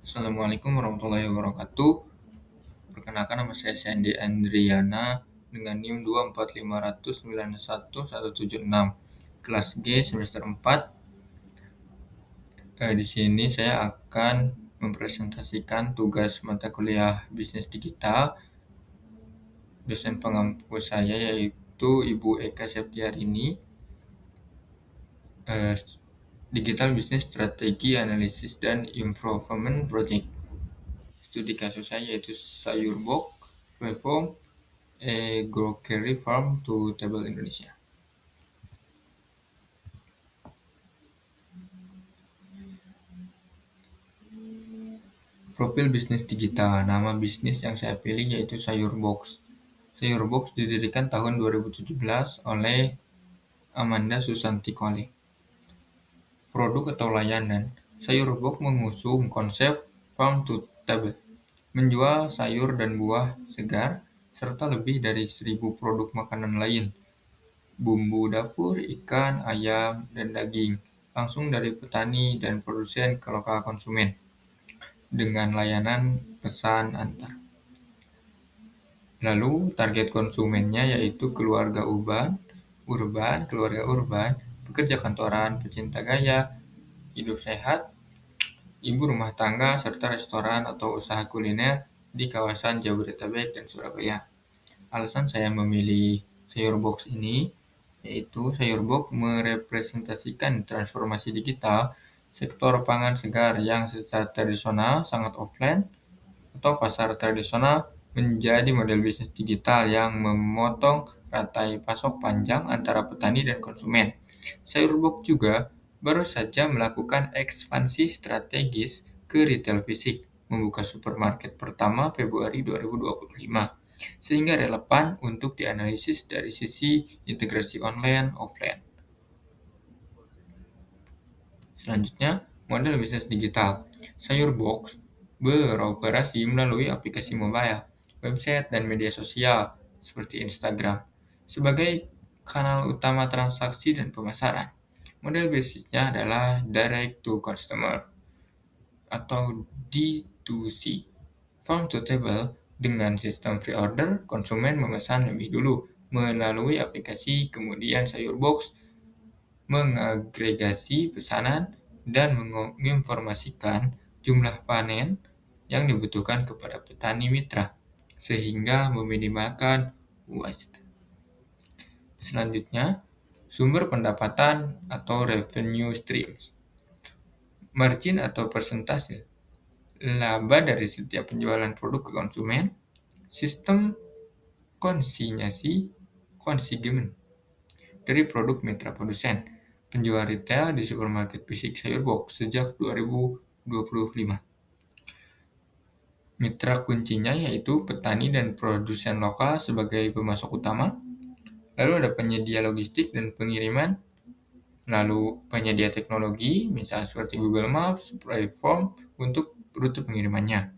Assalamualaikum warahmatullahi wabarakatuh. Perkenalkan nama saya Sandy Andriana dengan NIM 24550917176 kelas G semester 4. Di sini saya akan mempresentasikan tugas mata kuliah bisnis digital. Dosen pengampu saya yaitu Ibu Eka Septiarini. Digital Business Strategi Analisis dan Improvement Project. Studi kasus saya yaitu sayur box platform grocery farm to table Indonesia. Profil bisnis digital. Nama bisnis yang saya pilih yaitu Sayur Box. Sayur Box didirikan tahun 2017 oleh Amanda Susanti Kole. Produk atau layanan. Sayur Box mengusung konsep farm to table, menjual sayur dan buah segar serta lebih dari 1.000 produk makanan lain. Bumbu dapur, ikan, ayam, dan daging langsung dari petani dan produsen ke lokal konsumen dengan layanan pesan antar. Lalu target konsumennya yaitu keluarga urban, pekerja kantoran, pecinta gaya, hidup sehat, ibu rumah tangga, serta restoran atau usaha kuliner di kawasan Jabodetabek dan Surabaya. Alasan saya memilih sayur box ini yaitu sayur box merepresentasikan transformasi digital sektor pangan segar yang secara tradisional sangat offline atau pasar tradisional menjadi model bisnis digital yang memotong rantai pasok panjang antara petani dan konsumen. Sayur box juga baru saja melakukan ekspansi strategis ke retail fisik, membuka supermarket pertama Februari 2025, sehingga relevan untuk dianalisis dari sisi integrasi online-offline. Selanjutnya, model bisnis digital. Sayur box beroperasi melalui aplikasi mobile, website, dan media sosial seperti Instagram sebagai kanal utama transaksi dan pemasaran. Model bisnisnya adalah direct to customer atau D2C. Farm to table dengan sistem pre-order, konsumen memesan lebih dulu melalui aplikasi, kemudian sayur box mengagregasi pesanan dan menginformasikan jumlah panen yang dibutuhkan kepada petani mitra, sehingga meminimalkan waste. Selanjutnya, sumber pendapatan atau revenue streams. Margin atau persentase laba dari setiap penjualan produk ke konsumen, sistem konsignment dari produk mitra produsen, penjual retail di supermarket fisik sayur box sejak 2025. Mitra kuncinya yaitu petani dan produsen lokal sebagai pemasok utama, lalu ada penyedia logistik dan pengiriman, lalu penyedia teknologi, misalnya seperti Google Maps, platform untuk rute pengirimannya.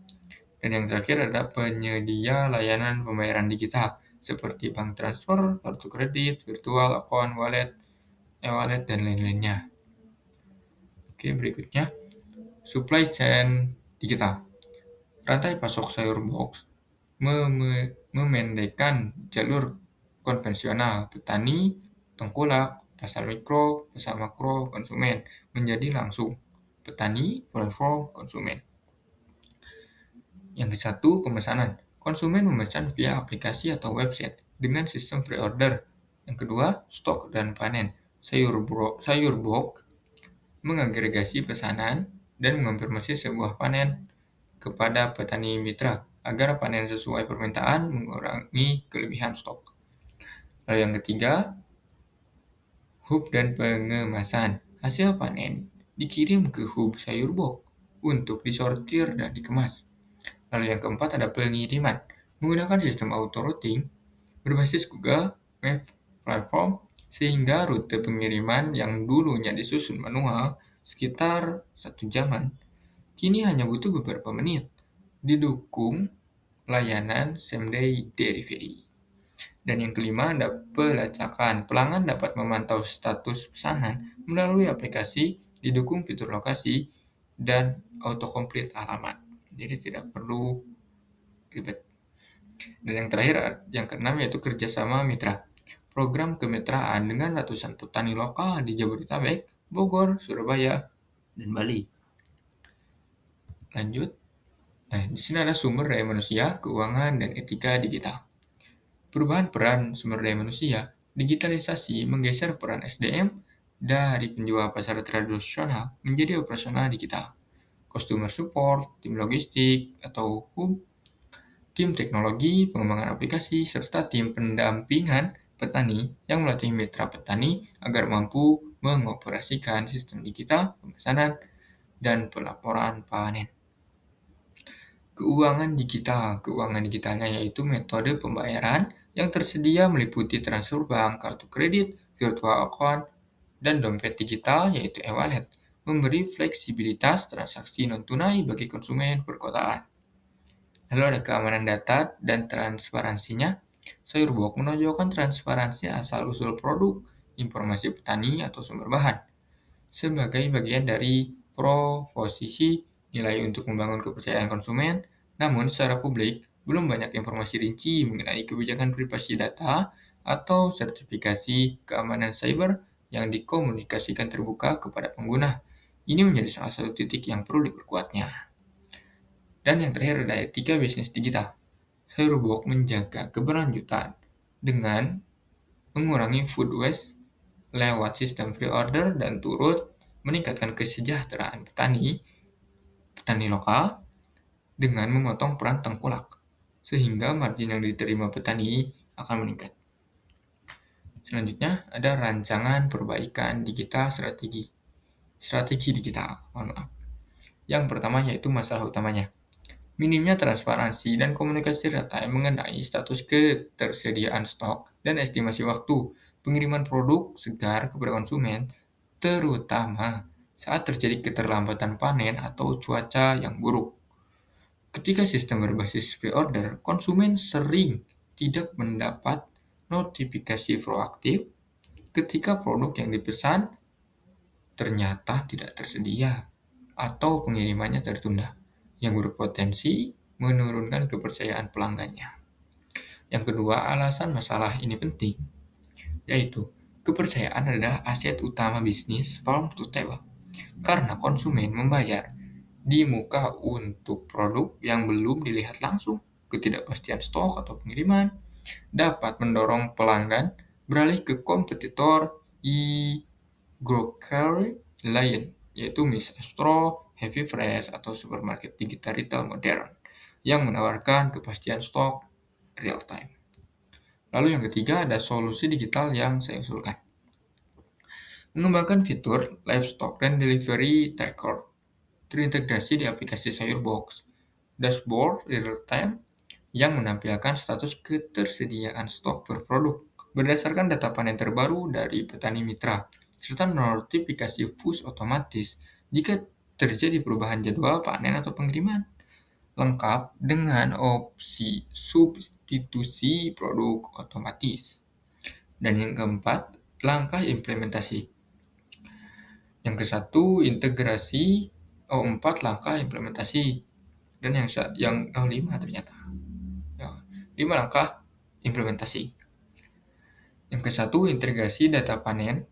Dan yang terakhir ada penyedia layanan pembayaran digital, seperti bank transfer, kartu kredit, virtual account, wallet, dan lain-lainnya. Oke, berikutnya, supply chain digital. Rantai pasok sayur box memendekkan jalur konvensional petani, tengkulak, pasar mikro, pasar makro, konsumen, menjadi langsung petani, platform, konsumen. Yang ke-1, pemesanan. Konsumen memesan via aplikasi atau website dengan sistem pre-order. Yang kedua, stok dan panen. Sayur box mengagregasi pesanan dan mengonfirmasi sebuah panen kepada petani mitra agar panen sesuai permintaan mengurangi kelebihan stok. Lalu yang ketiga, hub dan pengemasan. Hasil panen dikirim ke hub sayur box untuk disortir dan dikemas. Lalu yang keempat ada pengiriman. Menggunakan sistem auto-routing berbasis Google Maps Platform sehingga rute pengiriman yang dulunya disusun manual sekitar 1 jaman, kini hanya butuh beberapa menit. Didukung layanan same-day delivery. Dan yang kelima ada pelacakan. Pelanggan dapat memantau status pesanan melalui aplikasi, didukung fitur lokasi dan autocomplete alamat. Jadi tidak perlu ribet. Dan yang terakhir, yang keenam yaitu kerjasama mitra. Program kemitraan dengan ratusan petani lokal di Jabodetabek, Bogor, Surabaya, dan Bali. Lanjut. Nah, di sini ada sumber daya manusia, keuangan, dan etika digital. Perubahan peran sumber daya manusia, digitalisasi menggeser peran SDM dari penjual pasar tradisional menjadi operasional digital. Customer support, tim logistik, atau hub, tim teknologi, pengembangan aplikasi, serta tim pendampingan petani yang melatih mitra petani agar mampu mengoperasikan sistem digital, pemesanan, dan pelaporan panen. Keuangan digitalnya yaitu metode pembayaran yang tersedia meliputi transfer bank, kartu kredit, virtual account, dan dompet digital yaitu e-wallet, memberi fleksibilitas transaksi non-tunai bagi konsumen perkotaan. Lalu ada keamanan data dan transparansinya. SayurBox menonjolkan transparansi asal-usul produk, informasi petani atau sumber bahan, sebagai bagian dari proposisi nilai untuk membangun kepercayaan konsumen. Namun, secara publik, belum banyak informasi rinci mengenai kebijakan privasi data atau sertifikasi keamanan cyber yang dikomunikasikan terbuka kepada pengguna. Ini menjadi salah satu titik yang perlu diperkuatnya. Dan yang terakhir ada etika bisnis digital. SayurBox menjaga keberlanjutan dengan mengurangi food waste lewat sistem pre-order dan turut meningkatkan kesejahteraan petani lokal dengan memotong peran tengkulak, sehingga margin yang diterima petani akan meningkat. Selanjutnya ada rancangan perbaikan digital strategi digital. Yang pertama yaitu masalah utamanya. Minimnya transparansi dan komunikasi real-time mengenai status ketersediaan stok dan estimasi waktu pengiriman produk segar kepada konsumen, terutama saat terjadi keterlambatan panen atau cuaca yang buruk. Ketika sistem berbasis pre-order, konsumen sering tidak mendapat notifikasi proaktif ketika produk yang dipesan ternyata tidak tersedia atau pengirimannya tertunda, yang berpotensi menurunkan kepercayaan pelanggannya. Yang kedua, alasan masalah ini penting, yaitu kepercayaan adalah aset utama bisnis farm to table, karena konsumen membayar di muka untuk produk yang belum dilihat langsung. Ketidakpastian stok atau pengiriman dapat mendorong pelanggan beralih ke kompetitor e-grocery lain, yaitu Miss Astro, Heavy Fresh, atau supermarket digital retail modern yang menawarkan kepastian stok real time. Lalu yang ketiga ada solusi digital yang saya usulkan. Mengembangkan fitur live stock dan delivery tracker terintegrasi di aplikasi SayurBox, dashboard real time yang menampilkan status ketersediaan stok per produk berdasarkan data panen terbaru dari petani mitra, serta notifikasi push otomatis jika terjadi perubahan jadwal panen atau pengiriman, lengkap dengan opsi substitusi produk otomatis. Dan yang keempat, langkah implementasi. Yang ke-1 integrasi, 4 langkah implementasi. Dan yang 5 ternyata. 5 langkah implementasi. Yang ke-1 integrasi data panen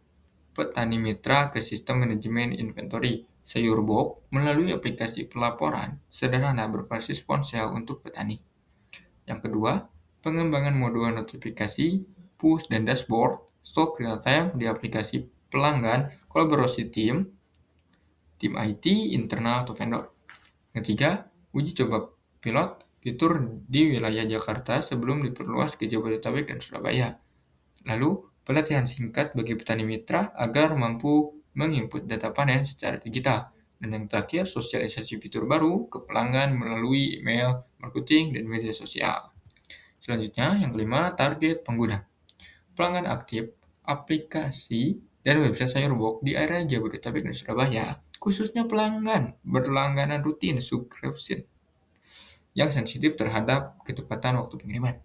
petani mitra ke sistem manajemen inventory SayurBox melalui aplikasi pelaporan sederhana berbasis ponsel untuk petani. Yang kedua, pengembangan modul notifikasi, push, dan dashboard stok real time di aplikasi pelanggan kolaborasi tim IT, internal, atau vendor. Ketiga, uji coba pilot fitur di wilayah Jakarta sebelum diperluas ke Jabodetabek dan Surabaya. Lalu, pelatihan singkat bagi petani mitra agar mampu menginput data panen secara digital. Dan yang terakhir, sosialisasi fitur baru ke pelanggan melalui email, marketing, dan media sosial. Selanjutnya, yang kelima, target pengguna. Pelanggan aktif, aplikasi, dan website SayurBox di area Jabodetabek dan Surabaya, khususnya pelanggan berlangganan rutin subscription yang sensitif terhadap ketepatan waktu pengiriman.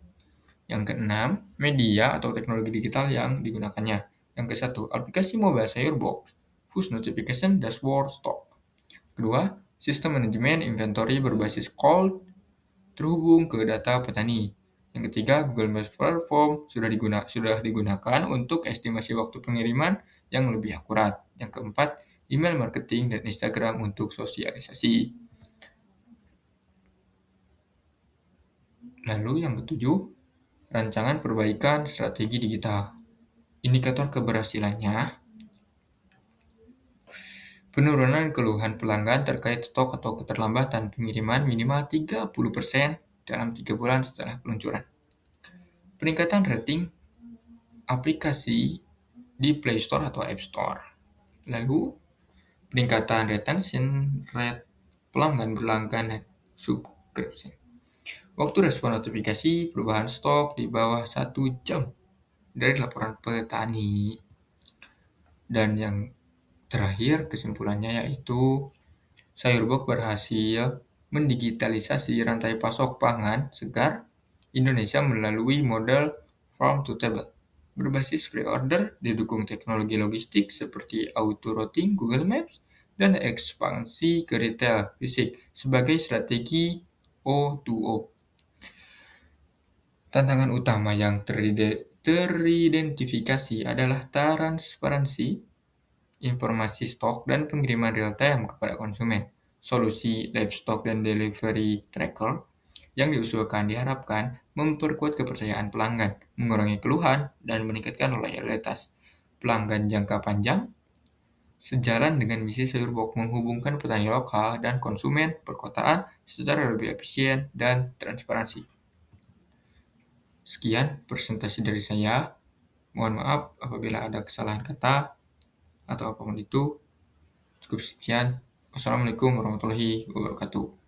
Yang keenam, media atau teknologi digital yang digunakannya. Yang ke-1, aplikasi mobile SayurBox, push notification, dashboard, stock. Kedua, sistem manajemen inventory berbasis cloud terhubung ke data petani. Yang ketiga, Google Maps Platform sudah digunakan untuk estimasi waktu pengiriman yang lebih akurat. Yang keempat, email marketing dan Instagram untuk sosialisasi. Lalu yang ketujuh, rancangan perbaikan strategi digital. Indikator keberhasilannya, penurunan keluhan pelanggan terkait stok atau keterlambatan pengiriman minimal 30% dalam 3 bulan setelah peluncuran. Peningkatan rating aplikasi di Play Store atau App Store. Lalu, peningkatan retention rate pelanggan berlangganan subscription. Waktu respon notifikasi perubahan stok di bawah 1 jam dari laporan petani. Dan yang terakhir kesimpulannya yaitu Sayurbok berhasil mendigitalisasi rantai pasok pangan segar Indonesia melalui model farm to table. Berbasis pre-order, didukung teknologi logistik seperti auto routing Google Maps, dan ekspansi ke retail fisik sebagai strategi O2O. Tantangan utama yang teridentifikasi adalah transparansi informasi stok dan pengiriman real-time kepada konsumen. Solusi livestock dan delivery tracker yang diusulkan diharapkan memperkuat kepercayaan pelanggan, mengurangi keluhan, dan meningkatkan loyalitas pelanggan jangka panjang, sejalan dengan misi Sayurbok menghubungkan petani lokal dan konsumen perkotaan secara lebih efisien dan transparansi. Sekian presentasi dari saya. Mohon maaf apabila ada kesalahan kata atau apapun itu. Cukup sekian. Wassalamualaikum warahmatullahi wabarakatuh.